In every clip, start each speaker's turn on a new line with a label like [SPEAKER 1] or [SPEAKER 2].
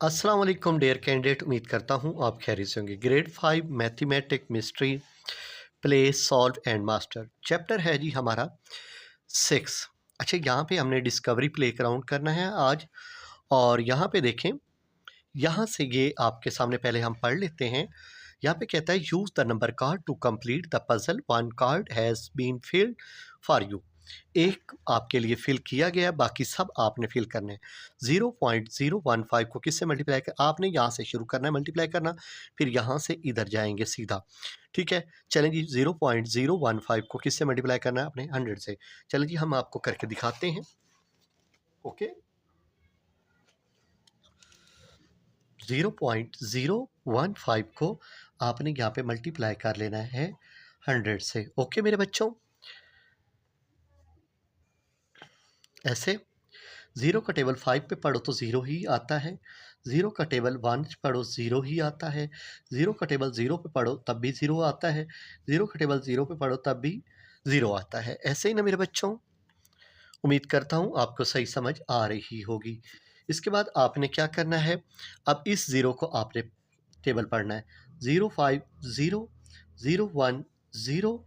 [SPEAKER 1] अस्सलाम वालेकुम dear candidate. उम्मीद करता हूँ आप खैरियत से होंगे। Grade 5 mathematic mystery play solve and master chapter है जी हमारा 6। अच्छा, यहाँ पे हमने डिस्कवरी प्ले ग्राउंड करना है आज। और यहाँ पे देखें, यहाँ से ये आपके सामने पहले हम पढ़ लेते हैं। यहाँ पे कहता है use the number card to complete the puzzle, one card has been filled for you. एक आपके लिए फिल किया गया, बाकी सब आपने फिल करने हैं। 0.015 को किससे मल्टीप्लाई कर, आपने यहाँ से शुरू करना है मल्टीप्लाई करना, फिर यहाँ से इधर जाएंगे सीधा। ठीक है, चलें जी। 0.015 को किससे मल्टीप्लाई करना है, अपने 100 से। चलें जी, हम आपको करके दिखाते हैं। ओके, 0.015 को आपने यहाँ पे मल्टीप्लाई कर लेना है 100 से। ओके मेरे बच्चों, ऐसे 0 का टेबल 5 पे पढ़ो तो 0 ही आता है। 0 का टेबल 1 पढ़ो 0 ही आता है। 0 का टेबल 0 पे पढ़ो तब भी 0 आता है। 0 का टेबल 0 पे पढ़ो तब भी 0 आता है। ऐसे ही ना मेरे बच्चों, उम्मीद करता हूँ आपको सही समझ आ रही होगी। इसके बाद आपने क्या करना है, अब इस 0 को आपने टेबल पढ़ना है। 0 5 0 0 1 0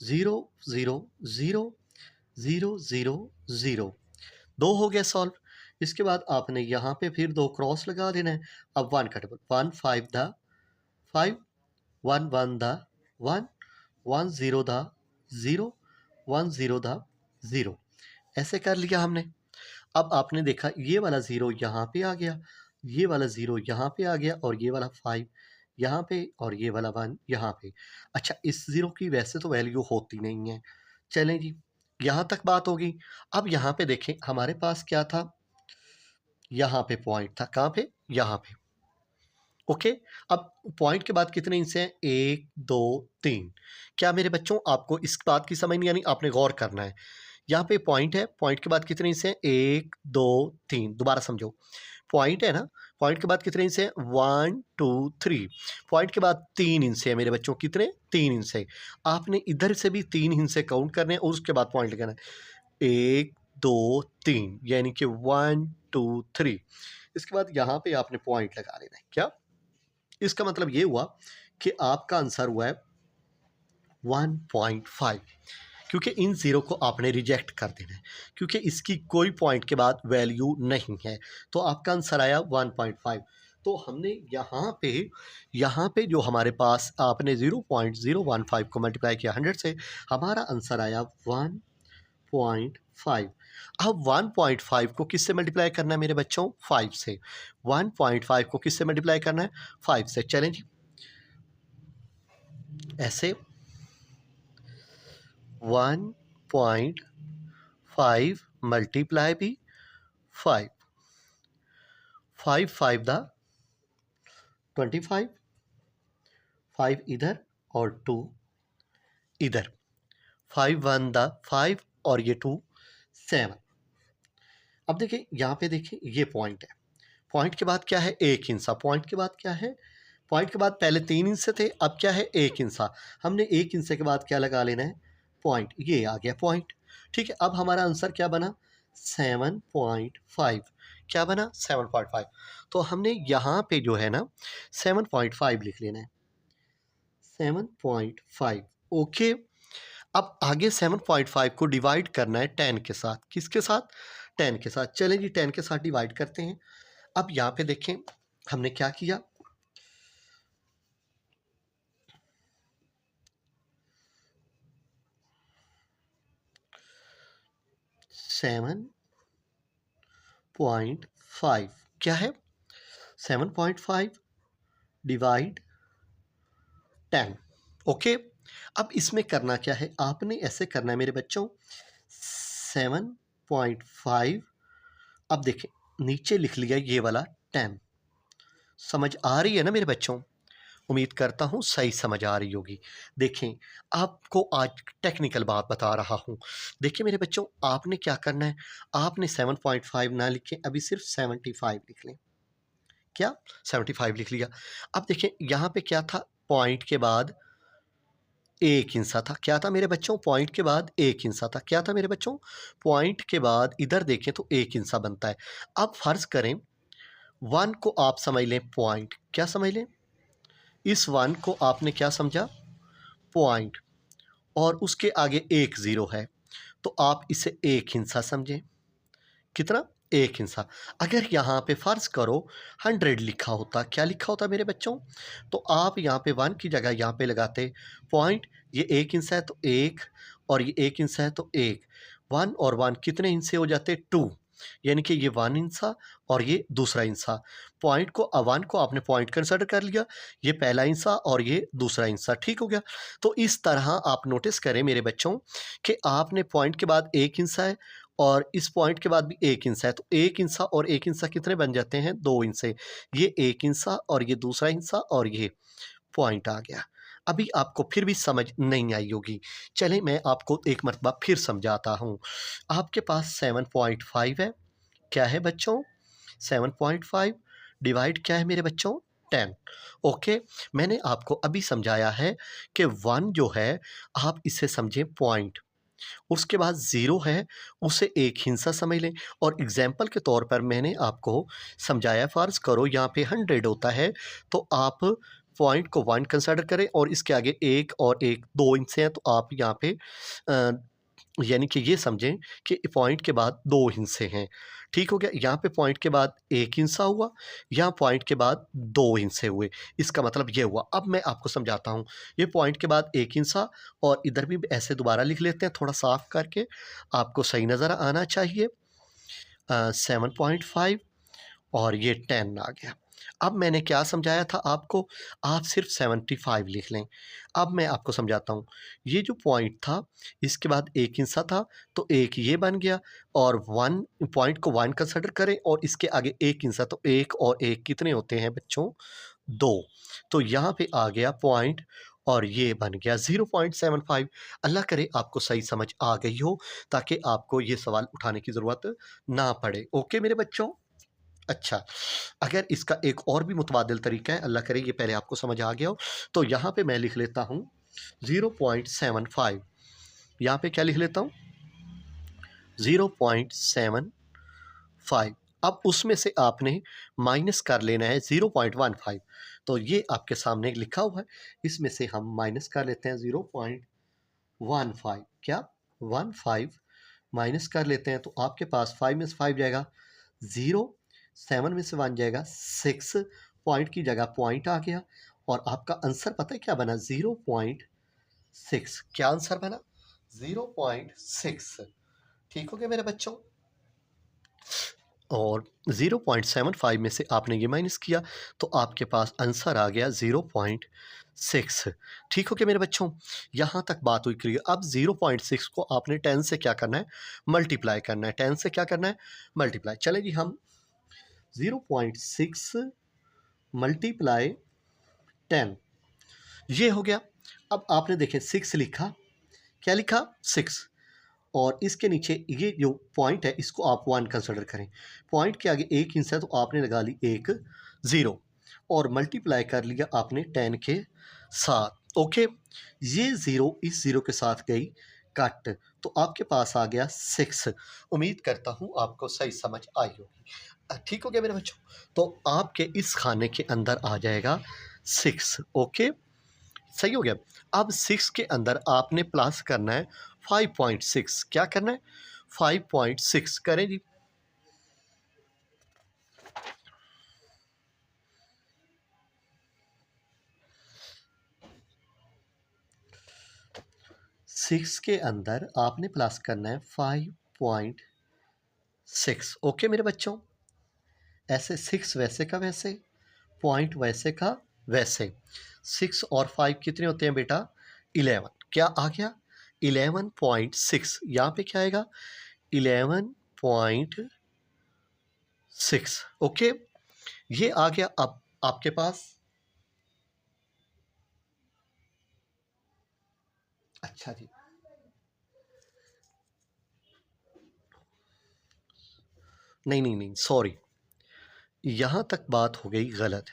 [SPEAKER 1] 0 0 0 0 0 0, 2 हो गया सॉल्व। इसके बाद आपने यहाँ पे फिर 2 क्रॉस लगा देना है। अब 1 का table 1 5 the 5 1 1 the 1 1 0 the 0 1 0 the 0, ऐसे कर लिया हमने। अब आपने देखा ये वाला 0 यहाँ पे आ गया, ये वाला 0 यहाँ पे आ गया, और ये वाला 5 यहाँ पे, और ये वाला 1 यहाँ पे। अच्छा, इस 0 की वैसे तो वैल्यू होती नहीं है। चलें जी, यहाँ तक बात होगी। अब यहाँ पे देखें, हमारे पास क्या था, यहाँ पे पॉइंट था। कहाँ पे, यहाँ पे। ओके, अब पॉइंट के बाद कितने इंच हैं, 1 2 3। क्या मेरे बच्चों आपको इस बात की समझ नहीं आनी, आपने गौर करना है। यहाँ पे पॉइंट है, पॉइंट के बाद कितने इंच हैं, 1 2 3। दोबारा समझो, पॉइंट है ना, पॉइंट के बाद कितने इंच हैं, 1 2 3। पॉइंट के बाद 3 इंच है मेरे बच्चों, कितने, 3 इंच है। आपने इधर से भी 3 इंच से काउंट करने हैं और उसके बाद पॉइंट लगाना है। 1 2 3, यानी कि 1 2 3। इसके बाद यहाँ पे आपने पॉइंट लगा लेना है। क्या इसका मतलब ये हुआ कि आपका आंसर हुआ है 1.5, क्योंकि इन ज़ीरो को आपने रिजेक्ट कर देना है, क्योंकि इसकी कोई पॉइंट के बाद वैल्यू नहीं है। तो आपका आंसर आया 1.5। तो हमने यहाँ पे जो हमारे पास आपने 0.015 को मल्टीप्लाई किया 100 से, हमारा आंसर आया 1.5। अब 1.5 को किससे मल्टीप्लाई करना है मेरे बच्चों, 5 से। 1.5 को किससे मल्टीप्लाई करना है, 5 से। चलें जी, ऐसे 1.5 मल्टीप्लाई भी 5, 5 5 द 25, 5 इधर और 2 इधर, 5 1 द 5 और ये 2 7। अब देखिए यहाँ पे, देखिए ये पॉइंट है। पॉइंट के बाद क्या है, 1 इंचा। पॉइंट के बाद क्या है, पॉइंट के बाद पहले 3 इंच से थे, अब क्या है, 1 इंचा। हमने 1 इंच के बाद क्या लगा लेना है, पॉइंट। ये आ गया पॉइंट। ठीक है, अब हमारा आंसर क्या बना, 7.5। क्या बना, 7.5। तो हमने यहाँ पे जो है ना 7.5 लिख लेना है, 7.5। ओके, अब आगे 7.5 को डिवाइड करना है 10 के साथ। किसके साथ, 10 के साथ। चलें जी, 10 के साथ डिवाइड करते हैं। अब यहाँ पे देखें हमने क्या किया, 7.5 क्या है, 7.5 डिवाइड 10। ओके, अब इसमें करना क्या है, आपने ऐसे करना है मेरे बच्चों, 7.5। अब देखें नीचे लिख लिया ये वाला 10। समझ आ रही है ना मेरे बच्चों, उम्मीद करता हूँ सही समझ आ रही होगी। देखें, आपको आज टेक्निकल बात बता रहा हूँ। देखिए मेरे बच्चों, आपने क्या करना है, आपने 7.5 ना लिखें, अभी सिर्फ 75 लिख लें। क्या, 75 लिख लिया। अब देखें यहाँ पे क्या था, पॉइंट के बाद 1 इंचा था। क्या था मेरे बच्चों, पॉइंट के बाद 1 इंचा था। क्या था मेरे बच्चों, पॉइंट के बाद इधर देखें तो 1 इंचा बनता है। अब फर्ज करें 1 को आप समझ लें पॉइंट, क्या समझ लें, इस 1 को आपने क्या समझा, पॉइंट, और उसके आगे एक ज़ीरो है, तो आप इसे एक हिंसा समझें। कितना, एक हिंसा। अगर यहाँ पे फ़र्ज़ करो 100 लिखा होता, क्या लिखा होता मेरे बच्चों, तो आप यहाँ पे 1 की जगह यहाँ पे लगाते पॉइंट, ये एक हिंसा है तो एक, और ये एक हिंसा है तो एक, 1 और 1 कितने हिंसे हो जाते, 2, यानी कि ये 1 हिंसा और ये दूसरा हिंसा। पॉइंट को 1 को आपने पॉइंट कंसिडर कर लिया, ये पहला हिंसा और ये दूसरा हिंसा, ठीक हो गया। तो इस तरह आप नोटिस करें मेरे बच्चों कि आपने पॉइंट के बाद एक हिंसा है और इस पॉइंट के बाद भी एक हिंसा है, तो एक हिंसा और एक हिंसा कितने बन जाते हैं, 2 हिंसे। ये एक हिंसा और ये दूसरा हिंसा और ये पॉइंट आ गया। अभी आपको फिर भी समझ नहीं आई होगी, चलें मैं आपको एक मरतबा फिर समझाता हूँ। आपके पास 7.5 है, क्या है बच्चों, 7.5 डिवाइड क्या है मेरे बच्चों, 10। ओके, मैंने आपको अभी समझाया है कि 1 जो है आप इसे समझें पॉइंट, उसके बाद ज़ीरो है, उसे एक हिंसा समझ लें, और एग्ज़ाम्पल के तौर पर मैंने आपको समझाया, फ़र्ज़ करो यहाँ पे 100 होता है, तो आप पॉइंट को 1 कंसिडर करें और इसके आगे 1 और 1 2 हिस्से हैं, तो आप यहाँ पे यानी कि ये समझें कि पॉइंट के बाद 2 हिस्से हैं, ठीक हो गया? यहाँ पे पॉइंट के बाद 1 हिस्सा हुआ, यहाँ पॉइंट के बाद 2 हिस्से हुए, इसका मतलब ये हुआ। अब मैं आपको समझाता हूँ, ये पॉइंट के बाद 1 हिस्सा, और इधर भी ऐसे दोबारा लिख लेते हैं थोड़ा साफ करके, आपको सही नज़र आना चाहिए। 7.5 और ये 10 आ गया। अब मैंने क्या समझाया था आपको, आप सिर्फ 75 लिख लें। अब मैं आपको समझाता हूँ, ये जो पॉइंट था इसके बाद एक हिस्सा था, तो एक ये बन गया, और 1 पॉइंट को 1 कंसिडर करें और इसके आगे एक हिस्सा, तो 1 और 1 कितने होते हैं बच्चों, 2। तो यहाँ पे आ गया पॉइंट और ये बन गया 0.75। अल्लाह करे आपको सही समझ आ गई हो, ताकि आपको ये सवाल उठाने की ज़रूरत ना पड़े। ओके मेरे बच्चों? अच्छा, अगर इसका एक और भी मुतबादिल तरीका है, अल्लाह करे ये पहले आपको समझ आ गया हो, तो यहाँ पे मैं लिख लेता हूँ 0.75, यहाँ पे क्या लिख लेता हूँ, 0.75। अब उसमें से आपने माइनस कर लेना है 0.15, तो ये आपके सामने लिखा हुआ है, इसमें से हम माइनस कर लेते हैं 0.15, क्या 15 माइनस कर लेते हैं, तो आपके पास 5 में से 5 जाएगा 0, 7 में से 1 जाएगा 6, पॉइंट की जगह पॉइंट आ गया, और आपका आंसर पता है क्या बना, 0.6। क्या आंसर बना, 0.6। ठीक हो गया मेरे बच्चों, और 0.75 में से आपने ये माइनस किया, तो आपके पास आंसर आ गया 0.6। ठीक हो गया मेरे बच्चों, यहाँ तक बात हुई क्लियर। अब 0.6 को आपने 10 से क्या करना है, मल्टीप्लाई करना है। 10 से क्या करना है, मल्टीप्लाई। चले जी, हम 0.6 मल्टीप्लाई 10, ये हो गया। अब आपने देखें 6 लिखा, क्या लिखा, 6, और इसके नीचे ये जो पॉइंट है इसको आप 1 कंसिडर करें, पॉइंट के आगे एक हिस्सा है तो आपने लगा ली एक ज़ीरो, और मल्टीप्लाई कर लिया आपने 10 के साथ। ओके, ये ज़ीरो इस ज़ीरो के साथ गई कट, तो आपके पास आ गया 6। उम्मीद करता हूँ आपको सही समझ आई होगी। ठीक हो गया मेरे बच्चों, तो आपके इस खाने के अंदर आ जाएगा 6। ओके, सही हो गया। अब 6 के अंदर आपने प्लस करना है 5.6, क्या करना है, 5.6 करें जी। सिक्स के अंदर आपने प्लस करना है 5.6। ओके मेरे बच्चों, ऐसे 6 वैसे का वैसे, पॉइंट वैसे का वैसे। 6 और 5 कितने होते हैं बेटा, 11। क्या आ गया, 11.6। यहाँ पे क्या आएगा, 11.6। ओके, ये आ गया। अब आपके पास, अच्छा जी, नहीं नहीं नहीं, सॉरी, यहाँ तक बात हो गई गलत।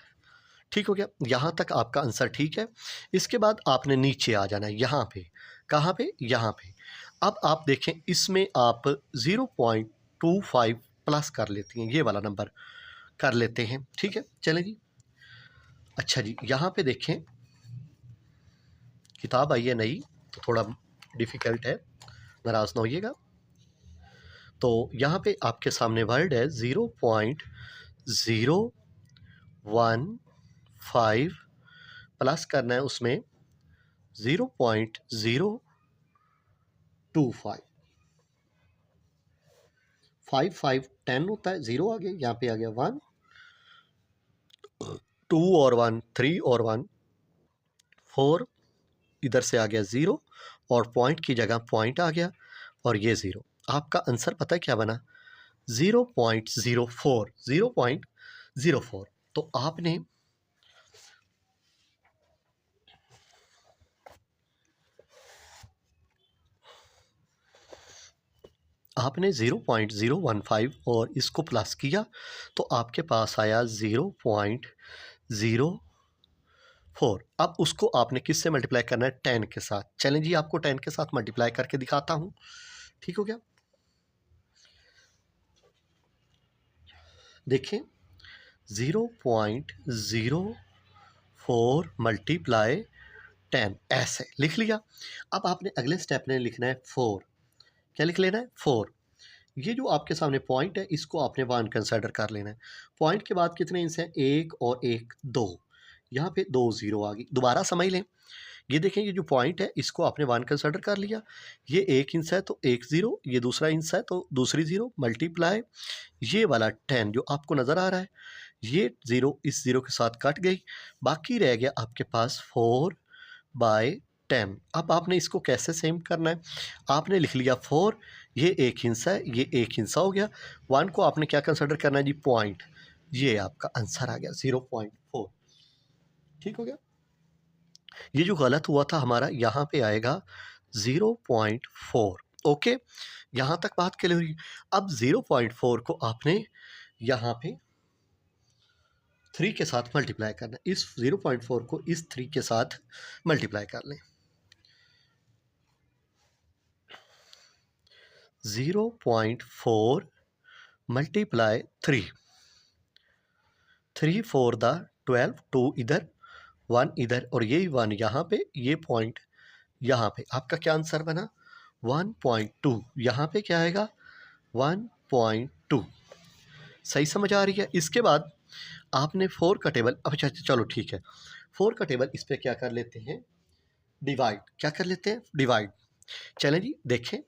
[SPEAKER 1] ठीक हो गया, यहाँ तक आपका आंसर ठीक है। इसके बाद आपने नीचे आ जाना है, यहाँ पे, कहाँ पे, यहाँ पे। अब आप देखें, इसमें आप 0.25 प्लस कर लेती हैं, ये वाला नंबर, कर लेते हैं। ठीक है, चलें जी। अच्छा जी, यहाँ पे देखें, किताब आई है नई तो थोड़ा डिफ़िकल्ट है, नाराज़ ना होइएगा। तो यहाँ पे आपके सामने वर्ड है 0.015 प्लस करना है उसमें 0.025। 5 5 10 होता है, 0 आ गया, यहाँ पे आ गया 1, 2 और 1 3 और 1 4, इधर से आ गया 0 और पॉइंट की जगह पॉइंट आ गया और ये 0। आपका आंसर पता है क्या बना? 0.04, 0.04। तो आपने आपने 0.015 और इसको प्लस किया तो आपके पास आया 0.04। अब उसको आपने किससे मल्टीप्लाई करना है? 10 के साथ। चलें जी, आपको 10 के साथ मल्टीप्लाई करके दिखाता हूँ। ठीक हो गया? देखें, 0.04 मल्टीप्लाई 10, ऐसे लिख लिया। अब आपने अगले स्टेप में लिखना है 4। क्या लिख लेना है? 4। ये जो आपके सामने पॉइंट है इसको आपने 1 कंसिडर कर लेना है। पॉइंट के बाद कितने इंच हैं? 1 और 1 2। यहाँ पे 2 0 आ गई। दोबारा समझ लें, ये देखें, ये जो पॉइंट है इसको आपने 1 कंसिडर कर लिया। ये 1 इंच है तो 1 0, ये दूसरा इंच है तो दूसरी 0 मल्टीप्लाई ये वाला 10 जो आपको नज़र आ रहा है, ये 0 इस 0 के साथ कट गई, बाकी रह गया आपके पास 4/10। अब आपने इसको कैसे सेम करना है? आपने लिख लिया 4, ये 1 हिस्सा है, ये 1 हिस्सा हो गया। 1 को आपने क्या कंसिडर करना है जी? पॉइंट। ये आपका आंसर आ गया 0.4। ठीक हो गया? ये जो गलत हुआ था हमारा, यहाँ पे आएगा 0.4। ओके, यहाँ तक बात क्लियर हुई। अब 0.4 को आपने यहाँ पे 3 के साथ मल्टीप्लाई करना है। इस 0.4 को इस 3 के साथ मल्टीप्लाई कर लें। 0.4 मल्टीप्लाई 3, 3 4 द 12, 2 इधर 1 इधर और ये 1 यहाँ पे, ये पॉइंट यहाँ पे। आपका क्या आंसर बना? 1.2। यहाँ पे क्या आएगा? 1.2। सही समझ आ रही है? इसके बाद आपने 4 का टेबल, अच्छा चलो ठीक है, 4 का टेबल इस पर क्या कर लेते हैं? डिवाइड। क्या कर लेते हैं? डिवाइड। चलें जी, देखें,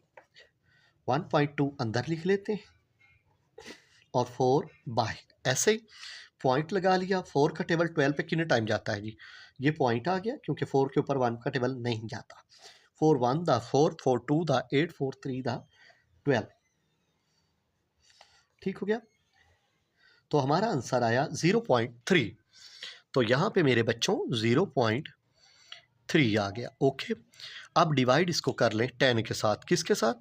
[SPEAKER 1] 1.2 अंदर लिख लेते हैं और 4 बाहर। ऐसे ही पॉइंट लगा लिया। 4 का टेबल 12 पे कितने टाइम जाता है जी? ये पॉइंट आ गया क्योंकि 4 के ऊपर 1 का टेबल नहीं जाता। 4 1 द 4, 4 2 द 8, 4 3 द 12। ठीक हो गया? तो हमारा आंसर आया 0.3। तो यहाँ पे मेरे बच्चों 0.3 आ गया। ओके, अब डिवाइड इसको कर लें 10 के साथ। किसके साथ?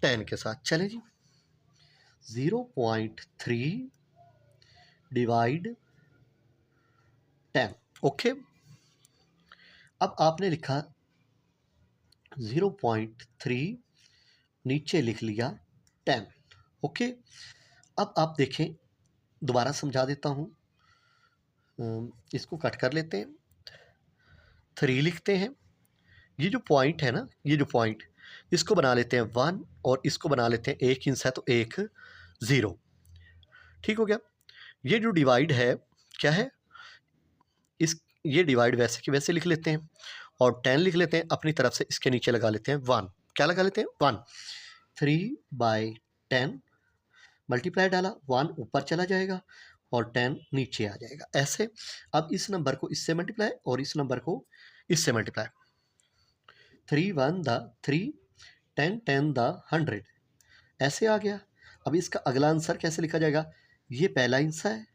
[SPEAKER 1] 10 के साथ। चलें जी, 0.3 डिवाइड 10। ओके, अब आपने लिखा 0.3, नीचे लिख लिया 10। ओके, अब आप देखें, दोबारा समझा देता हूँ। इसको कट कर लेते हैं, 3 लिखते हैं। ये जो पॉइंट है ना, ये जो पॉइंट, इसको बना लेते हैं 1 और इसको बना लेते हैं 1 इंच है तो 1 0। ठीक हो गया? ये जो डिवाइड है क्या है? ये डिवाइड वैसे कि वैसे लिख लेते हैं और 10 लिख लेते हैं। अपनी तरफ से इसके नीचे लगा लेते हैं 1। क्या लगा लेते हैं? 1। 3/10 मल्टीप्लाई डाला, 1 ऊपर चला जाएगा और 10 नीचे आ जाएगा। ऐसे अब इस नंबर को इससे मल्टीप्लाई और इस नंबर को इससे मल्टीप्लाई। 3 1 the 3, 10 10 the 100। ऐसे आ गया। अब इसका अगला आंसर कैसे लिखा जाएगा? ये पहला हिस्सा है,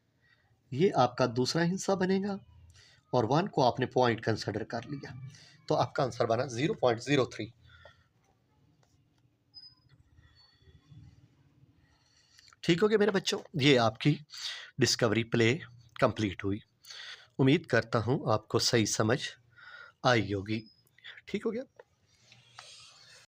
[SPEAKER 1] ये आपका दूसरा हिस्सा बनेगा और 1 को आपने पॉइंट कंसिडर कर लिया। तो आपका आंसर बना 0.03। ठीक हो गया मेरे बच्चों? ये आपकी डिस्कवरी प्ले कंप्लीट हुई। उम्मीद करता हूँ आपको सही समझ आई होगी। ठीक हो गया?